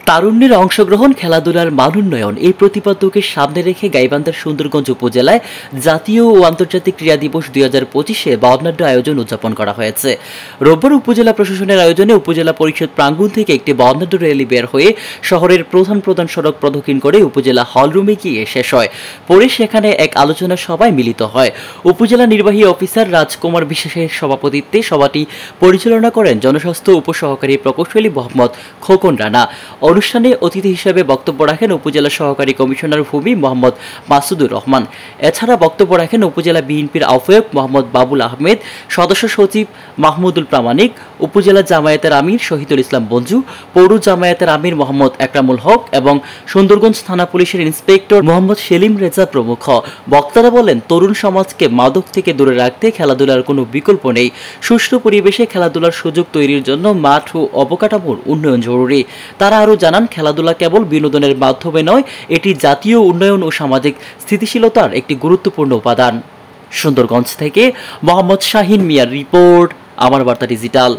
তারুণ্যের অংশগ্রহণ, খেলাধুলার মান উন্নয়ন এই প্রতিপাদ্যকে সামনে রেখে গাইবান্ধার সুন্দরগঞ্জ উপজেলায় জাতীয় ও আন্তর্জাতিক ক্রীড়া দিবস ২০২৫-এ বর্ণাঢ্য আয়োজন উদযাপন করা হয়েছে। রোববার উপজেলা প্রশাসনের আয়োজনে উপজেলা পরিষদ প্রাঙ্গণ থেকে একটি বর্ণাঢ্য র্যালি বের হয়ে শহরের প্রধান প্রধান সড়ক প্রদক্ষিণ করে উপজেলা হলরুমে গিয়ে শেষ হয়। পরে সেখানে এক আলোচনা সভায় মিলিত হয়। উপজেলা নির্বাহী অফিসার রাজকুমার বিশ্বাসের সভাপতিত্বে সভাটি পরিচালনা করেন জনস্বাস্থ্য উপসহকারী প্রকৌশলী মোহাম্মদ খোকন রানা। অনুষ্ঠানে অতিথি হিসেবে বক্তব্য রাখেন উপজেলা সহকারী কমিশনার ভূমি মোহাম্মদ মাসুদুর রহমান। এছাড়া বক্তব্য রাখেন উপজেলা বিএনপির আহ্বায়ক মোহাম্মদ বাবুল আহমেদ, সদস্য সচিব মাহমুদুল প্রামাণিক, উপজেলা জামায়াতের আমির শহীদুল ইসলাম বঞ্জু, পৌর জামায়াতের আমির মোহাম্মদ একরামুল হক এবং সুন্দরগঞ্জ থানা পুলিশের ইন্সপেক্টর মোহাম্মদ সেলিম রেজা প্রমুখ। বক্তারা বলেন, তরুণ সমাজকে মাদক থেকে দূরে রাখতে খেলাধুলার কোনো বিকল্প নেই। সুষ্ঠু পরিবেশে খেলাধুলার সুযোগ তৈরির জন্য মাঠ ও অবকাঠামোর উন্নয়ন জরুরি। তারা আরও জানান, খেলাধুলা কেবল বিনোদনের মাধ্যমে নয়, এটি জাতীয় উন্নয়ন ও সামাজিক স্থিতিশীলতার একটি গুরুত্বপূর্ণ উপাদান। সুন্দরগঞ্জ থেকে মোহাম্মদ শাহিন মিয়ার রিপোর্ট, আমার বার্তা ডিজিটাল।